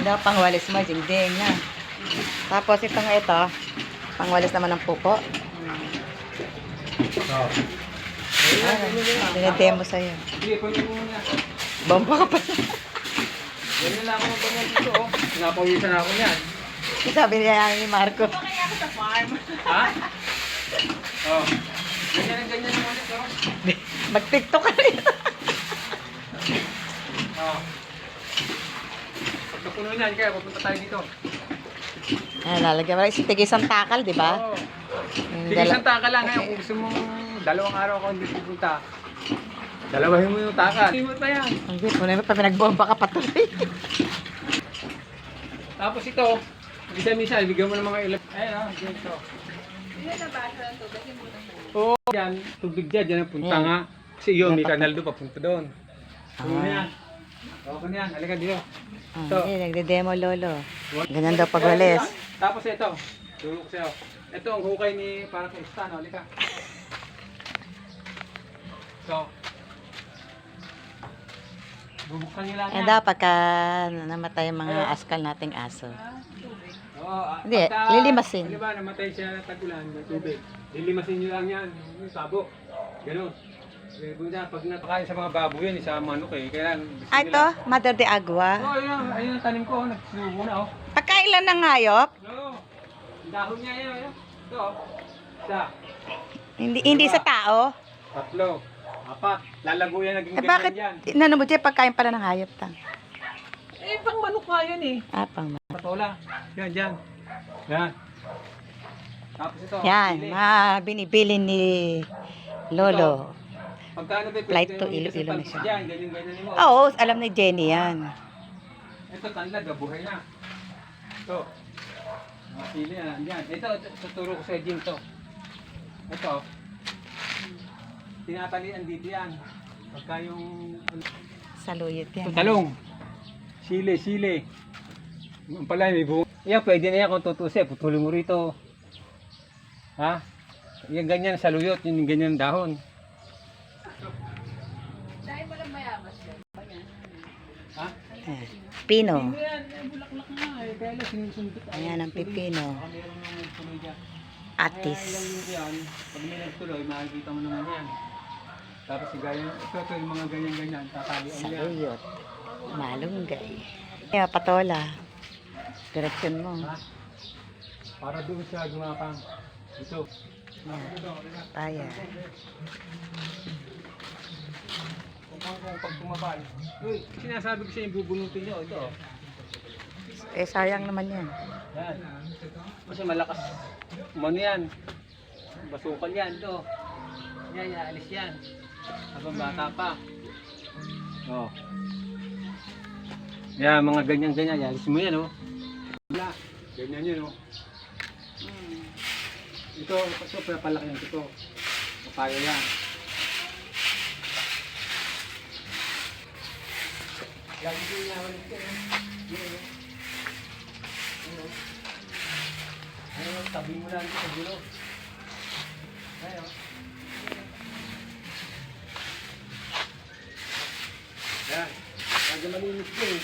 Ano, pangwalis mo, ding-ding na. Tapos ito, pangwalis naman ng puko. Dinedemo sa'yo. Sige, kunin mo muna. Bomba ka pa. Ganyan lang ako magbanyan dito, oh. Pinapawisan ako niyan. Sabi niya ni Marco. Kaya ako sa farm. Ha? Oh. Ganyan mo ulit, oh. Mag-tiktok ka rin. Oh. Pagkapuno niyan, kaya pupunta tayo dito. Lalagyan mo rin. Tigisang takal, di ba? Oo. Sige, isang taka lang. Ngayon, kung gusto mong dalawang araw ako hindi pupunta, dalawahin mo yung taka. Limot pa yan. Hindi, puno mo pa pinagbomba ka patuloy. Tapos ito, misa-misa, ibigyan mo ng mga ilang. Ayun, oh, dito. Ilan na ba sa tubig? Yung muna mo. Oo, yan. Tubig dyan, dyan ang punta nga. Kasi yun, may kanal doon, papunta doon. Ano na yan? Okay na yan, halika dito. Hindi, nagde-demo lolo. Ganyan daw pagwalis. Tapos ito, tulog sa'yo. Ito ang hukay ni para kay Stan, halika. So, bubuksan nyo lang yan. Dapat ka namatay yung mga askal nating aso. Oo, Hindi, lilimasin. Di ba, namatay siya ng tag-ulan, may tubig. Lilimasin nyo lang yan, yung sabo. Ganun. Pag napakain sa mga baboy yan, sa manok eh. Kailan, Ito, Mother de Agua. Oo, ayun ang tanim ko, nagsubo na oh. Pagkailan ng hayop? Oo, ang dahon niya yun, ayun. Ito oh. Isa, Hindi sa tao. tatlo, apat. Lalago yan, naging Bakit? ganyan yan. Nanumod siya pagkain pala ng hayop tang. Eh, pang manok nga yun eh. Pang Patola. Yan, dyan. Yan. Tapos ito. yan, sili. binibili ni Lolo. Pagkano ba? Flight to pwede Iloilo na kasi siya. Dyan, ganyan mo. Oo, alam ni Jenny yan. Ito, tanlad, buhay na. Ito. Mga sili na, yan. Ito, tuturo ko sa Jim to. Ito. Tinatalian dito yan. Pagka yung... Saluyot yan. Talong. Sili. Ang pala, may buong. Yan, pwede na yan kung tutusin. Putulin mo rito. Ha? Yan ganyan, saluyot. Yung ganyan dahon. Dahil mo lang mayamas yan. Ha? Pino. Yan, bulaklak nga. Kaya lang sinusundot. Ayan ang pipino. Baka meron nang nagtuloy dyan. Atis. Yan, pag may nagtuloy, makikita mo naman yan. Tapos gaya, ito yung mga ganyan-ganyan. Tatalian yan. Saluyot. Malunggay. Kaya patola. Direksyon mo. Ha? Para doon siya gumapang. Ito. Paya. Kung pag tumabal. Uy, sinasabi ko siya yung bubunutin nyo. Ito. Sayang naman yan. Yan. Kasi malakas. Umano yan. Basukan yan. Ito. Yan, alis yan. Habang bata pa. Oh. Yan, mga ganyan-ganyan. Alis mo yan, oh. Wala. Ganyan yun, oh. Ito, palaki yan. Ito. Papaya yan. Lagi ko yung nawalit ko, Ayun, tabi mo lang sa gulo. Ayun. Yan. Lagi malinis ko eh.